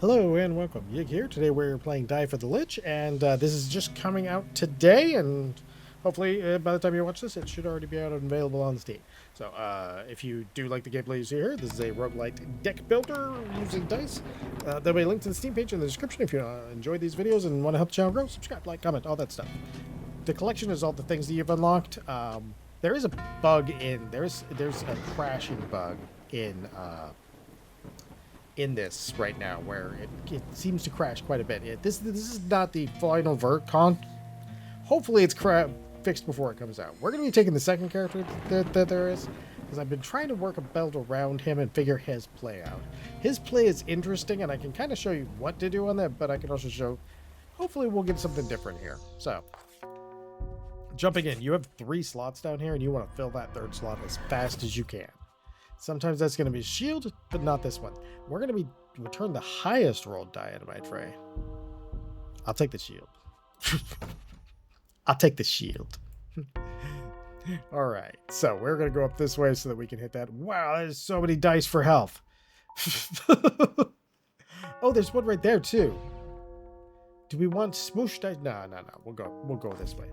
Hello and welcome. Yig here. Today we're playing Die for the Lich, and this is just coming out today, and hopefully by the time you watch this, it should already be out and available on Steam. So if you do like the gameplay you see here, this is a roguelite deck builder using dice. There'll be a link to the Steam page in the description if you enjoy these videos and want to help the channel grow. Subscribe, like, comment, all that stuff. The collection is all the things that you've unlocked. There is a bug in... There's a crashing bug in this right now where it seems to crash quite a bit. This is not the final con. Hopefully it's fixed before it comes out. We're going to be taking the second character that there is, because I've been trying to work a build around him and figure his play out. His play is interesting, and I can kind of show you what to do on that, but I can also show, hopefully we'll get something different here. So, jumping in, you have 3 slots down here, and you want to fill that 3rd slot as fast as you can. Sometimes that's going to be a shield, but not this one. We're going to return the highest rolled die out of my tray. I'll take the shield. I'll take the shield. All right, so we're going to go up this way so that we can hit that. Wow, there's so many dice for health. Oh, there's one right there too. Do we want smoosh dice? No. We'll go this way.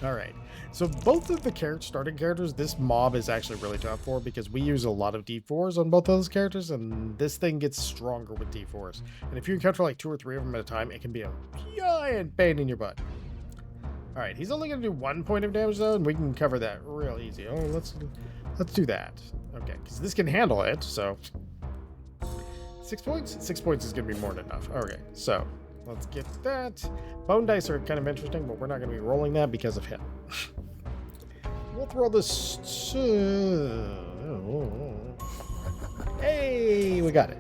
All right. So both of the starting characters, this mob is actually really tough for because we use a lot of D4s on both of those characters, and this thing gets stronger with D4s. And if you encounter like 2 or 3 of them at a time, it can be a giant pain in your butt. All right, he's only going to do 1 point of damage though, and we can cover that real easy. Oh, let's do that. Okay, because this can handle it. So 6 points. 6 points is going to be more than enough. Okay, so let's get that. Bone dice are kind of interesting, but we're not going to be rolling that because of him. We'll throw this. Hey, we got it.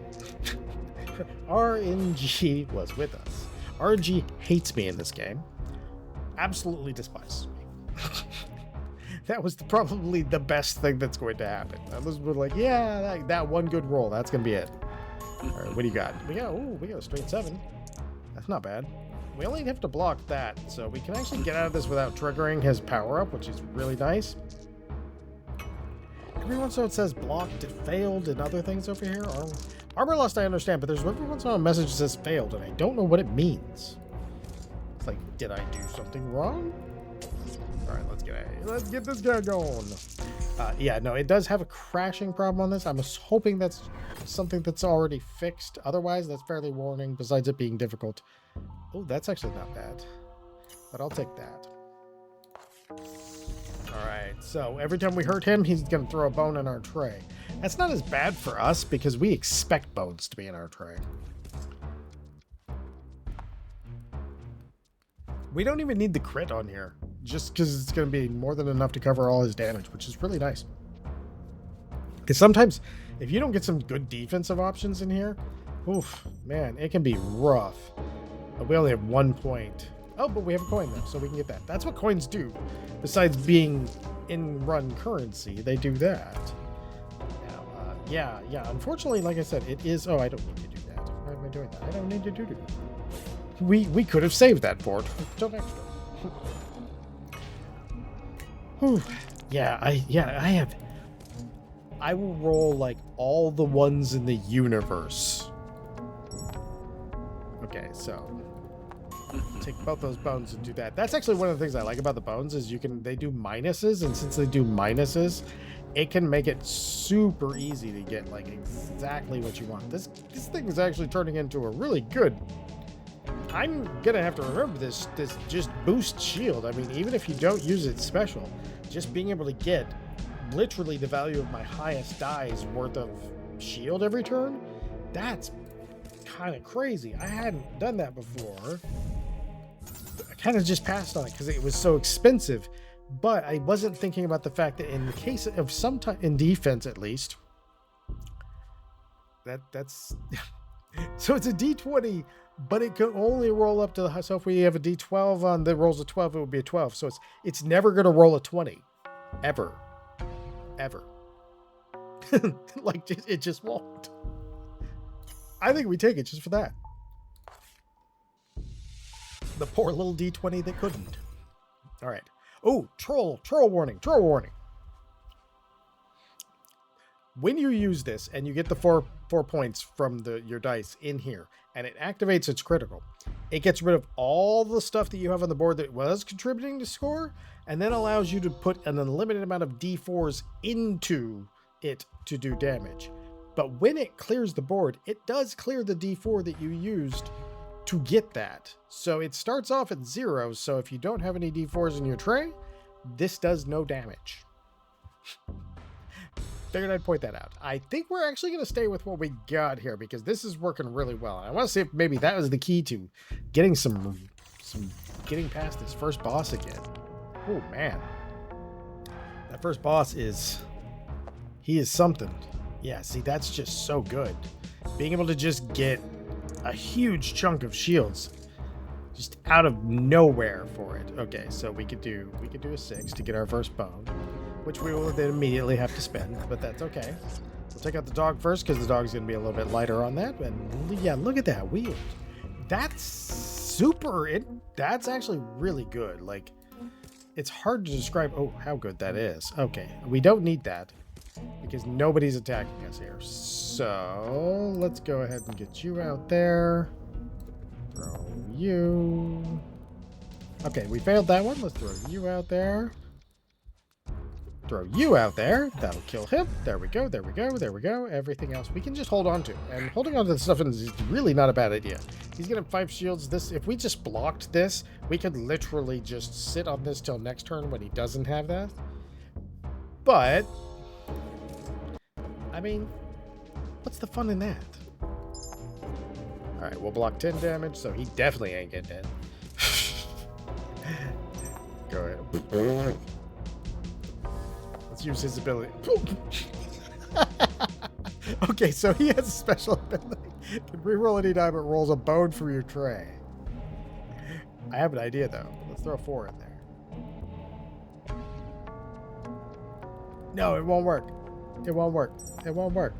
RNG was with us. RNG hates me in this game. Absolutely despises me. That was probably the best thing that's going to happen. I was like, yeah, that one good roll. That's going to be it. All right, what do you got? We got a straight 7. That's not bad. We only have to block that, so we can actually get out of this without triggering his power-up, which is really nice. Every once in a while it says blocked, it failed, and other things over here. Armor lost, I understand, but there's every once in a while a message that says failed, and I don't know what it means. It's like, did I do something wrong? All right, let's get this guy going. Yeah, no, it does have a crashing problem on this. I'm hoping that's something that's already fixed. Otherwise, that's fairly warning, besides it being difficult. Oh, that's actually not bad, but I'll take that. All right, so every time we hurt him, he's going to throw a bone in our tray. That's not as bad for us because we expect bones to be in our tray. We don't even need the crit on here, just because it's going to be more than enough to cover all his damage, which is really nice. Because sometimes, if you don't get some good defensive options in here, oof, man, it can be rough. But we only have 1 point. Oh, but we have a coin though, so we can get that. That's what coins do. Besides being in-run currency, they do that. Now, yeah. Unfortunately, like I said, it is... Oh, I don't need to do that. Why am I doing that? I don't need to do that. We could have saved that board. Don't extra. Whew. Yeah, I have... I will roll like all the ones in the universe. Okay, so take both those bones and do that. That's actually one of the things I like about the bones is they do minuses, and since they do minuses, it can make it super easy to get like exactly what you want. This thing is actually turning into a really good... I'm gonna have to remember this just boost shield. I mean, even if you don't use it special, just being able to get literally the value of my highest die's worth of shield every turn, that's kind of crazy. I hadn't done that before. I kind of just passed on it because it was so expensive, but I wasn't thinking about the fact that in the case of sometimes in defense at least, that's so it's a D20, but it can only roll up to the... So if we have a D12 on that rolls a 12, it would be a 12. So it's never going to roll a 20. Ever. Like, it just won't. I think we take it just for that. The poor little D20 that couldn't. All right. Oh, troll warning. When you use this and you get the four points from your dice in here, and it activates its critical, it gets rid of all the stuff that you have on the board that was contributing to score, and then allows you to put an unlimited amount of d4s into it to do damage. But when it clears the board, it does clear the d4 that you used to get that. So it starts off at 0, so if you don't have any d4s in your tray, this does no damage. Figured I'd point that out. I think we're actually going to stay with what we got here because this is working really well. I want to see if maybe that was the key to getting getting past this first boss again. Oh man, that first boss he is something. Yeah, see, that's just so good. Being able to just get a huge chunk of shields just out of nowhere for it. Okay, so we could do a 6 to get our first bone, which we will then immediately have to spend, but that's okay. We'll take out the dog first because the dog's going to be a little bit lighter on that. And yeah, look at that wheel. That's super. That's actually really good. Like, it's hard to describe. Oh, how good that is. Okay, we don't need that because nobody's attacking us here. So let's go ahead and get you out there. Throw you. Okay, we failed that one. Let's throw you out there. Throw you out there. That'll kill him. There we go. There we go. There we go. Everything else we can just hold on to. And holding on to the stuff is really not a bad idea. He's going to have 5 shields. If we just blocked this, we could literally just sit on this till next turn when he doesn't have that. But, I mean, what's the fun in that? Alright, we'll block 10 damage, so he definitely ain't getting dead. Go ahead. Let's use his ability. Okay, so he has a special ability. Can reroll any die but rolls a bone from your tray. I have an idea, though. Let's throw 4 in there. No, it won't work. It won't work. It won't work.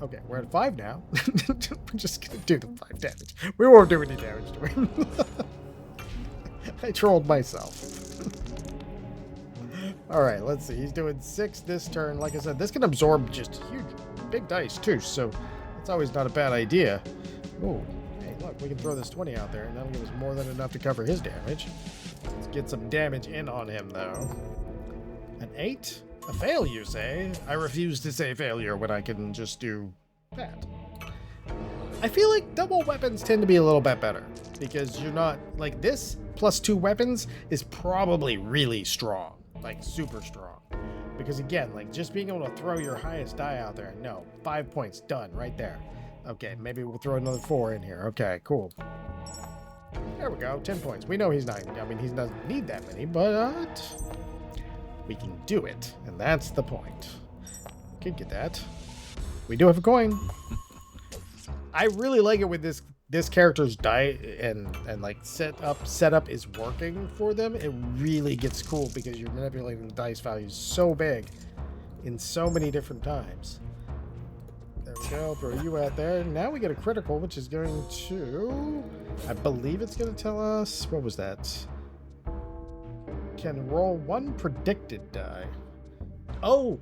Okay, we're at 5 now. We're just going to do the 5 damage. We won't do any damage to him. I trolled myself. Alright, let's see. He's doing 6 this turn. Like I said, this can absorb just huge, big dice, too. So that's always not a bad idea. Oh, hey, look, we can throw this 20 out there, and that'll give us more than enough to cover his damage. Let's get some damage in on him, though. An 8? A fail, you say? I refuse to say failure when I can just do that. I feel like double weapons tend to be a little bit better because you're not like this plus 2 weapons is probably really strong, like super strong. Because again, like just being able to throw your highest die out there, no, 5 points done right there. Okay, maybe we'll throw another 4 in here. Okay, cool. There we go, 10 points. We know he's not, I mean, he doesn't need that many, but we can do it, and that's the point. Could get that. We do have a coin. I really like it when this character's die and like setup is working for them. It really gets cool because you're manipulating the dice values so big in so many different times. There we go. Throw you out there. Now we get a critical, which is going to, I believe it's going to tell us, what was that? Can roll 1 predicted die. Oh,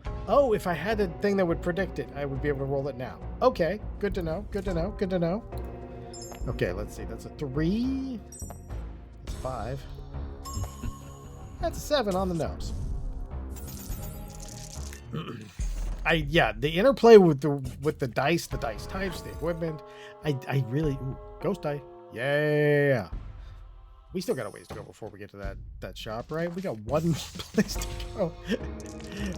if I had a thing that would predict it, I would be able to roll it now. Okay, good to know, good to know, good to know. Okay, let's see, that's a 3. That's 5. That's a 7 on the nose. Yeah, the interplay with the dice types, the equipment, I really, ghost die. Yeah. We still got a ways to go before we get to that shop, right? We got 1 place to go.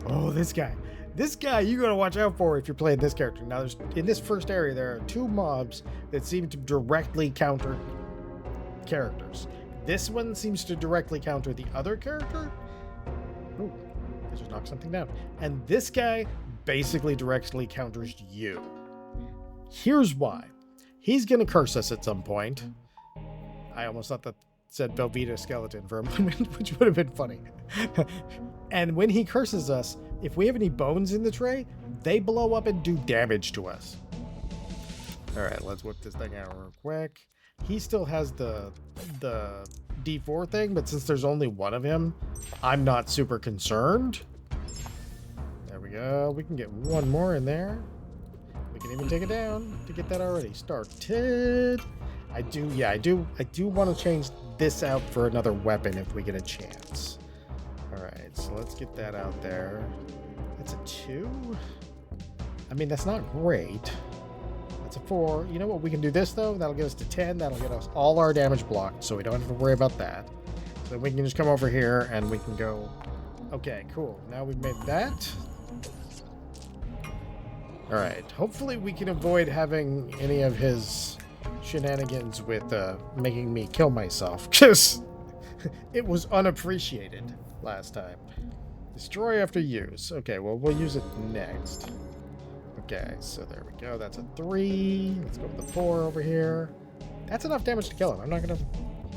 Oh, this guy you gotta watch out for if you're playing this character. Now, in this first area, there are 2 mobs that seem to directly counter characters. This one seems to directly counter the other character. Ooh, I just knocked something down. And this guy basically directly counters you. Here's why. He's gonna curse us at some point. I almost thought that said Velveeta skeleton for a moment, which would have been funny. And when he curses us, if we have any bones in the tray, they blow up and do damage to us. All right, let's whip this thing out real quick. He still has the D4 thing, but since there's only 1 of him, I'm not super concerned. There we go. We can get one more in there. We can even take it down to get that already started. I do want to change this out for another weapon if we get a chance. All right, so let's get that out there. That's a 2. I mean, that's not great. That's a 4. You know what? We can do this, though. That'll get us to 10. That'll get us all our damage blocked, so we don't have to worry about that. So we can just come over here, and we can go... Okay, cool. Now we've made that. All right. Hopefully we can avoid having any of his shenanigans with making me kill myself, because it was unappreciated last time. Destroy after use. Okay, well, we'll use it next. Okay, so there we go. That's a 3. Let's go with the 4 over here. That's enough damage to kill him. I'm not gonna.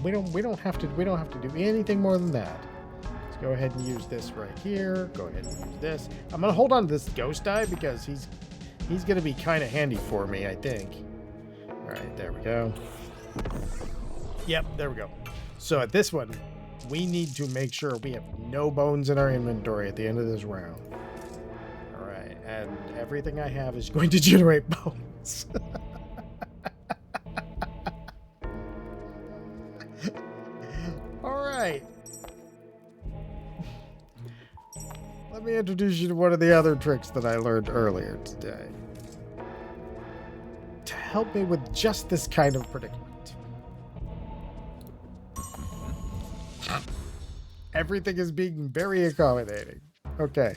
We don't have to do anything more than that. Let's go ahead and use this right here. Go ahead and use this. I'm gonna hold on to this ghost die because he's gonna be kind of handy for me, I think. All right, there we go. Yep, there we go. So at this one, we need to make sure we have no bones in our inventory at the end of this round. All right, and everything I have is going to generate bones. All right. Let me introduce you to one of the other tricks that I learned earlier today. To help me with just this kind of predicament. Everything is being very accommodating. Okay.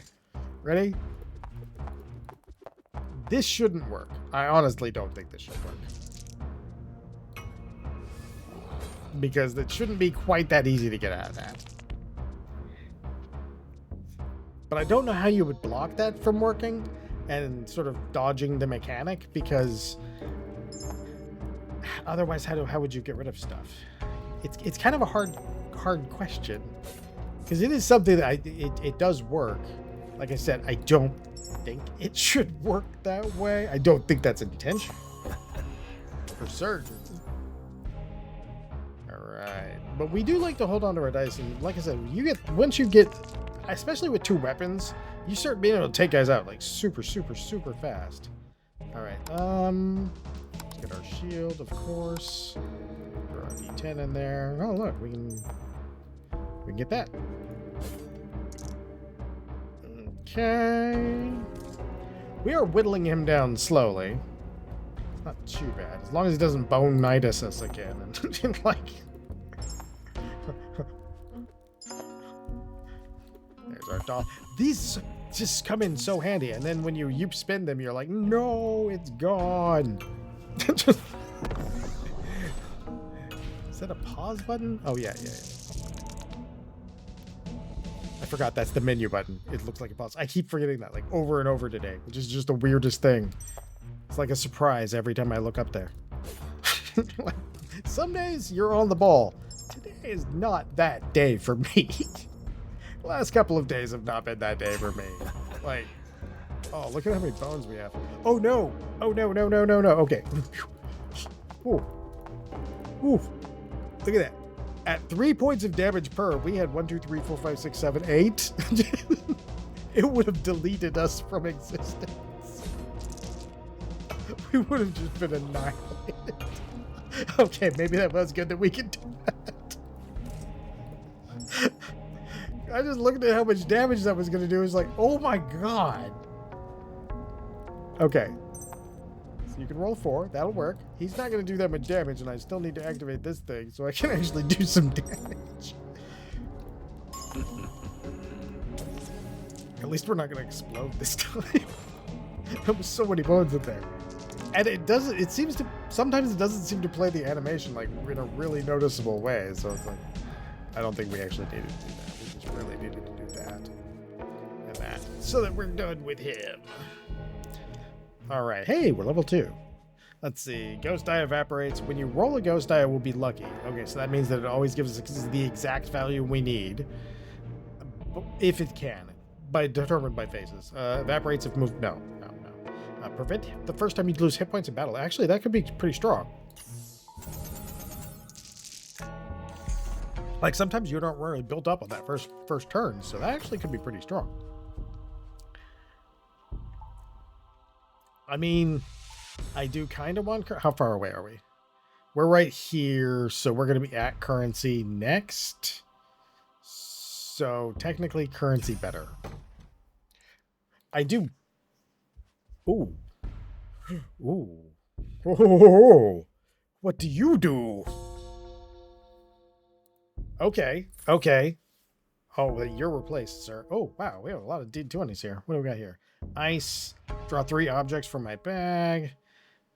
Ready? This shouldn't work. I honestly don't think this should work. Because it shouldn't be quite that easy to get out of that. But I don't know how you would block that from working and sort of dodging the mechanic, because otherwise how would you get rid of stuff? It's kind of a hard question, because it is something that it does work. Like I said, I don't think it should work that way. I don't think that's intentional for certain. All right, but we do like to hold on to our dice, and like I said, once you get, especially with 2 weapons, you start being able to take guys out like super fast. All right, let's get our shield, of course. Throw our D10 in there. Oh look, we can get that. Okay. We are whittling him down slowly. It's not too bad. As long as he doesn't bone knight us again. And like... There's our doll. These just come in so handy. And then when you spin them, you're like, no, it's gone. Is that a pause button? Oh, yeah. I forgot that's the menu button. It looks like a pause. I keep forgetting that, like, over and over today, which is just the weirdest thing. It's like a surprise every time I look up there. Some days you're on the ball. Today is not that day for me. The last couple of days have not been that day for me. Like, oh, look at how many bones we have. Oh, no. Oh, no. Okay. Ooh. Ooh. Look at that. At 3 points of damage per, we had 1, 2, 3, 4, 5, 6, 7, 8. It would have deleted us from existence. We would have just been annihilated. Okay, maybe that was good that we could do that. I just looked at how much damage that was going to do. It's like, oh my god. Okay. So you can roll 4. That'll work. He's not going to do that much damage, and I still need to activate this thing so I can actually do some damage. At least we're not going to explode this time. There was so many bones in there. And sometimes it doesn't seem to play the animation like in a really noticeable way. So it's like, I don't think we actually needed to do that. We just really needed to do that. And that. So that we're done with him. All right. Hey, we're level 2. Let's see. Ghost die evaporates. When you roll a ghost die, it will be lucky. Okay, so that means that it always gives us the exact value we need. If it can. Determined by phases. Evaporates if moved. No. Prevent the first time you lose hit points in battle. Actually, that could be pretty strong. Like, sometimes you don't really build up on that first turn, so that actually could be pretty strong. I mean, I do kind of want... How far away are we? We're right here, so we're going to be at currency next. So technically currency better. I do... Ooh. Ooh. Oh, what do you do? Okay, okay. Oh, you're replaced, sir. Oh, wow, we have a lot of D20s here. What do we got here? Ice. Draw 3 objects from my bag.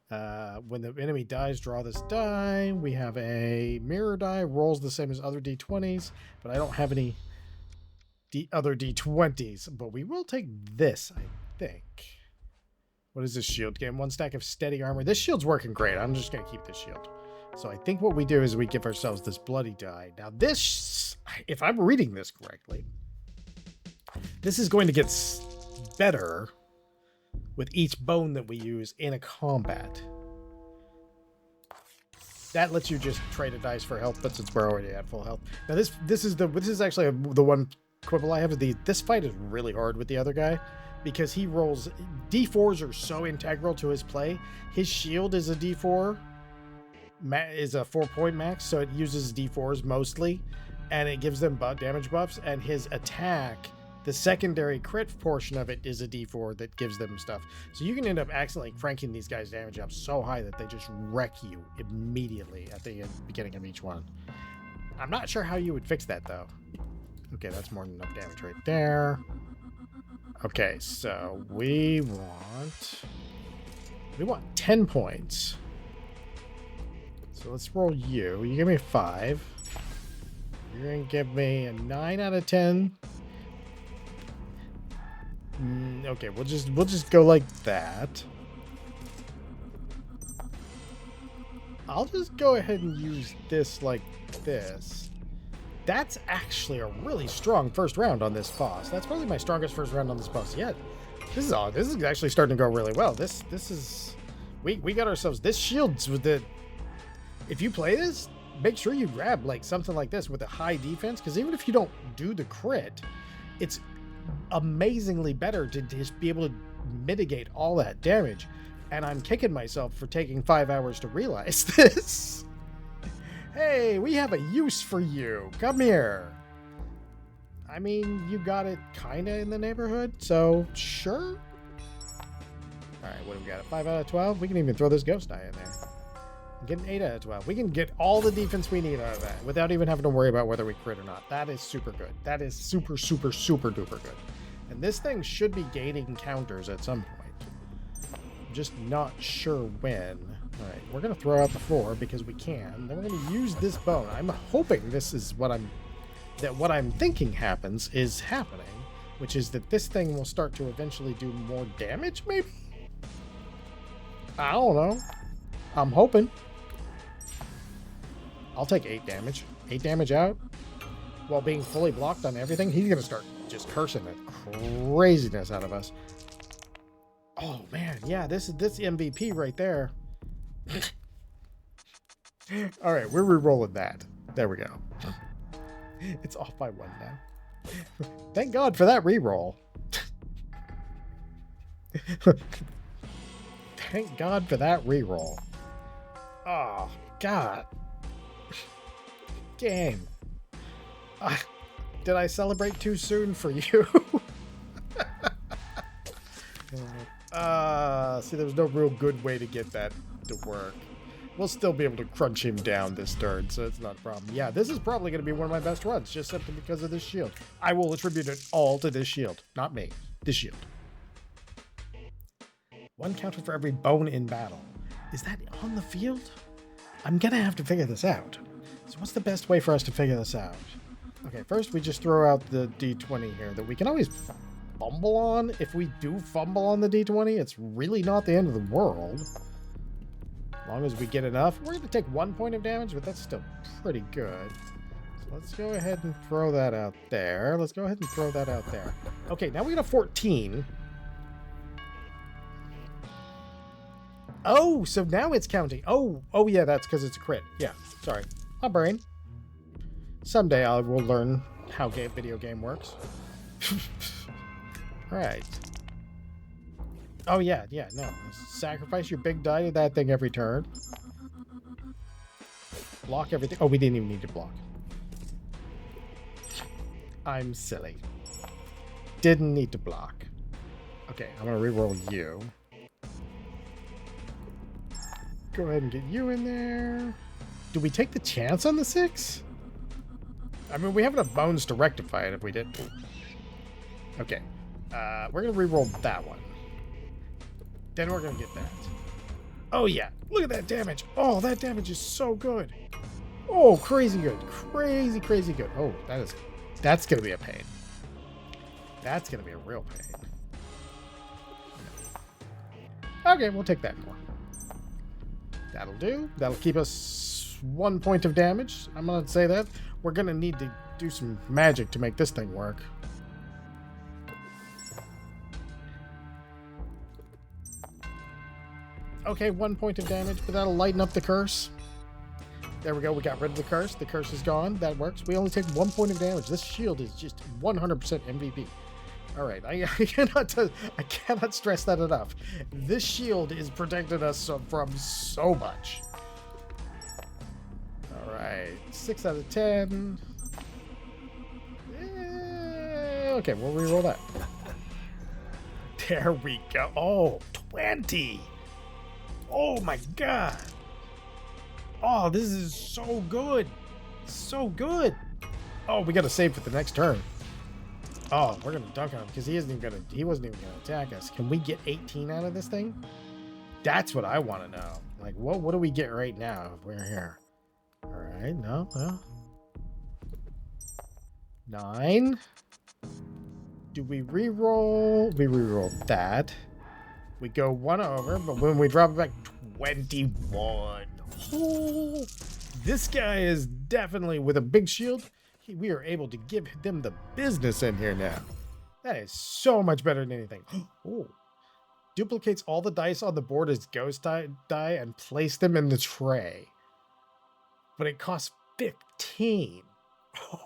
When the enemy dies, draw this die. We have a mirror die. Rolls the same as other D20s, but I don't have any other D20s. But we will take this, I think. What is this shield? Game 1 stack of steady armor. This shield's working great. I'm just going to keep this shield. So I think what we do is we give ourselves this bloody die. Now this, if I'm reading this correctly, this is going to get better with each bone that we use in a combat. That lets you just trade a dice for health, but since we're already at full health. Now this is actually the one quibble I have. This fight is really hard with the other guy because he rolls D4s are so integral to his play. His shield is a D4. Is a 4-point max, so it uses D4s mostly, and it gives them damage buffs, and his attack, the secondary crit portion of it, is a D4 that gives them stuff. So you can end up accidentally cranking these guys' damage up so high that they just wreck you immediately at the beginning of each one. I'm not sure how you would fix that, though. Okay, that's more than enough damage right there. Okay, so we want 10 points. So let's roll you. You give me 5. You're going to give me a 9 out of 10. Okay, we'll just go like that. I'll just go ahead and use this like this. That's actually a really strong first round on this boss. That's probably my strongest first round on this boss yet. This is actually starting to go really well. This is we got ourselves this shields with the. If you play this, make sure you grab like something like this with a high defense, because even if you don't do the crit, it's amazingly better to just be able to mitigate all that damage. And I'm kicking myself for taking 5 hours to realize this. Hey, we have a use for you. Come here. I mean, you got it kind of in the neighborhood, so sure. All right, what do we got? A 5 out of 12? We can even throw this ghost die in there. Get an 8 out of 12. We can get all the defense we need out of that without even having to worry about whether we crit or not. That is super good. That is super, super, super duper good. And this thing should be gaining counters at some point. I'm just not sure when. All right, we're going to throw out the 4 because we can. Then we're going to use this bone. I'm hoping this is what I'm thinking happens is happening, which is that this thing will start to eventually do more damage, maybe? I don't know. I'm hoping. I'll take 8 damage. 8 damage out while being fully blocked on everything. He's going to start just cursing the craziness out of us. Oh, man. Yeah, this MVP right there. All right, we're re-rolling that. There we go. It's off by 1 now. Thank God for that re-roll. Thank God for that re-roll. Oh, God. Game. Did I celebrate too soon for you? See, there's no real good way to get that to work. We'll still be able to crunch him down this turn, so it's not a problem. Yeah, this is probably going to be one of my best runs, just simply because of this shield. I will attribute it all to this shield. Not me. This shield. 1 counter for every bone in battle. Is that on the field? I'm going to have to figure this out. So what's the best way for us to figure this out? Okay, first we just throw out the D20 here that we can always fumble on. If we do fumble on the D20, it's really not the end of the world. As long as we get enough. We're going to take 1 point of damage, but that's still pretty good. So let's go ahead and throw that out there. Let's go ahead and throw that out there. Okay, now we got a 14. Oh, so now it's counting. Oh yeah, that's because it's a crit. Yeah, sorry. My brain. Someday I will learn how video game works. All right. Oh, yeah, yeah, no. Sacrifice your big die to that thing every turn. Block everything. Oh, we didn't even need to block. I'm silly. Didn't need to block. Okay, I'm going to reroll you. Go ahead and get you in there. Do we take the chance on the 6? I mean, we have enough bones to rectify it if we did. Okay. We're going to reroll that one. Then we're going to get that. Oh, yeah. Look at that damage. Oh, that damage is so good. Oh, crazy good. Crazy, crazy good. Oh, that's going to be a pain. That's going to be a real pain. Okay, we'll take that more. That'll do. That'll keep us 1 point of damage. I'm going to say that. We're going to need to do some magic to make this thing work. Okay, 1 point of damage, but that'll lighten up the curse. There we go. We got rid of the curse. The curse is gone. That works. We only take 1 point of damage. This shield is just 100% MVP. All right. I cannot stress that enough. This shield is protecting us from so much. All right. 6 out of 10. Okay, we'll reroll that. There we go. Oh, 20. Oh my god. Oh, this is so good. So good. Oh, we got to save for the next turn. Oh, we're going to dunk on him because he wasn't even going to attack us. Can we get 18 out of this thing? That's what I want to know. Like, what do we get right now if we're here? All right, no, well. 9. Do we re-roll? We re-roll that. We go 1 over, but when we drop it back, 21. Oh, this guy is definitely, with a big shield, we are able to give them the business in here now. That is so much better than anything. Oh, duplicates all the dice on the board as ghost die and place them in the tray. But it costs 15.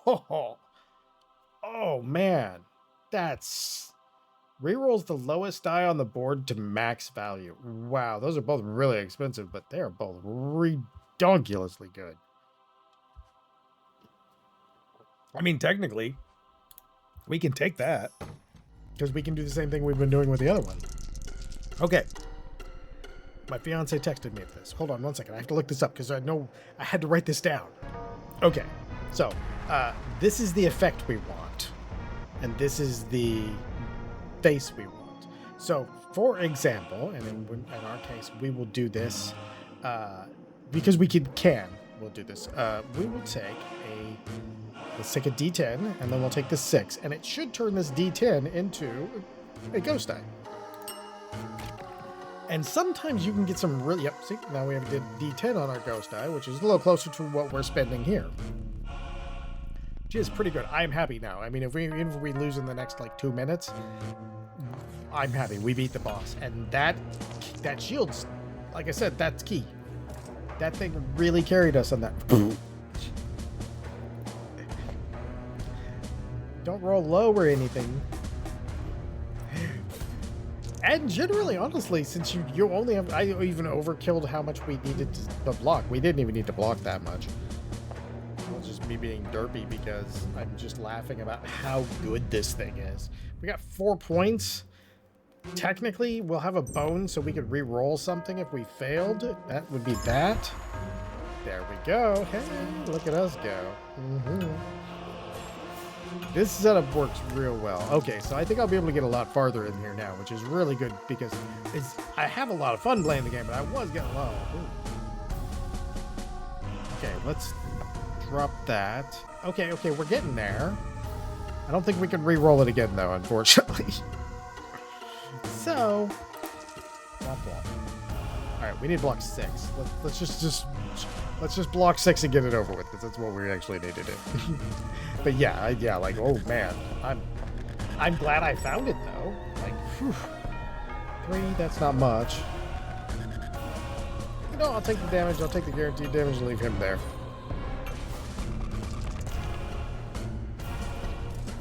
Oh man, that's... Rerolls the lowest die on the board to max value. Wow, those are both really expensive, but they are both redonkulously good. I mean, technically, we can take that because we can do the same thing we've been doing with the other one. Okay. My fiance texted me this. Hold on 1 second. I have to look this up because I know I had to write this down. Okay. So, this is the effect we want. And this is the face we want. So, for example, and in our case, we will do this because we can. We'll do this. We will take let's take a D10, and then we'll take the 6, and it should turn this D10 into a ghost die. And sometimes you can get some really... Yep, see, now we have a D10 on our ghost die, which is a little closer to what we're spending here. Which is pretty good. I'm happy now. I mean, even if we lose in the next, 2 minutes, I'm happy. We beat the boss. And that shield's... Like I said, that's key. That thing really carried us on that. Don't roll low or anything. And generally, honestly, since you only have... I even overkilled how much we needed to block. We didn't even need to block that much. It was just me being derpy because I'm just laughing about how good this thing is. We got 4 points. Technically, we'll have a bone so we could re-roll something if we failed. That would be that. There we go. Hey, look at us go. This setup works real well. Okay, so I think I'll be able to get a lot farther in here now, which is really good because I have a lot of fun playing the game, but I was getting low. Okay, let's drop that. Okay, we're getting there. I don't think we can re-roll it again, though, unfortunately. So, not block. All right, we need block 6. Let's just block 6 and get it over with, because that's what we actually need to do. But yeah, oh man, I'm glad I found it though. Whew. 3, that's not much. You know, I'll take the damage. I'll take the guaranteed damage and leave him there.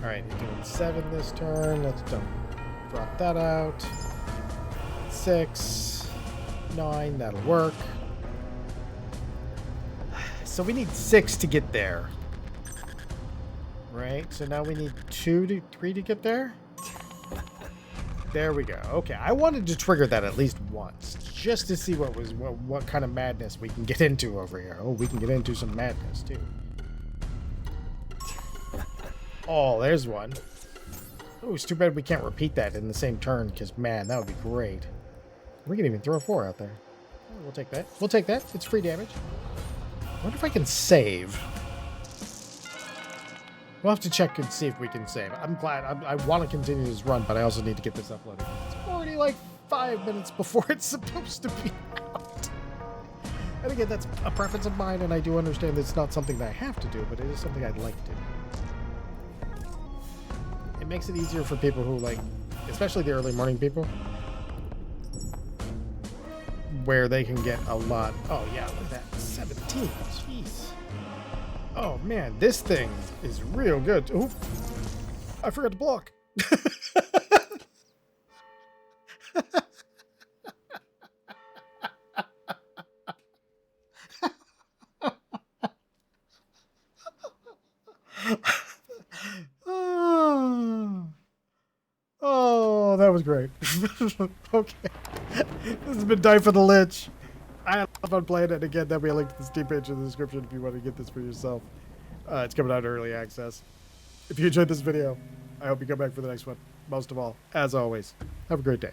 All right, he's doing 7 this turn. Let's drop that out. 6, 9, that'll work. So we need 6 to get there. Right? So now we need 3 to get there? There we go. Okay, I wanted to trigger that at least once, just to see what kind of madness we can get into over here. Oh, we can get into some madness, too. Oh, there's one. Oh, it's too bad we can't repeat that in the same turn, because, man, that would be great. We can even throw a 4 out there. Oh, we'll take that. We'll take that. It's free damage. I wonder if I can save. We'll have to check and see if we can save. I'm glad. I want to continue this run, but I also need to get this uploaded. It's already like 5 minutes before it's supposed to be out. And again, that's a preference of mine, and I do understand that it's not something that I have to do, but it is something I'd like to do. It makes it easier for people who, like, especially the early morning people, where they can get a lot. Oh, yeah, look at that. 17. Jeez. Oh, man, this thing is real good. Ooh, I forgot to block. Oh, that was great. Okay. This has been Die for the Lich. I had fun playing it. Again, there'll be a link to the Steam page in the description if you want to get this for yourself. It's coming out in early access. If you enjoyed this video, I hope you come back for the next one. Most of all, as always, have a great day.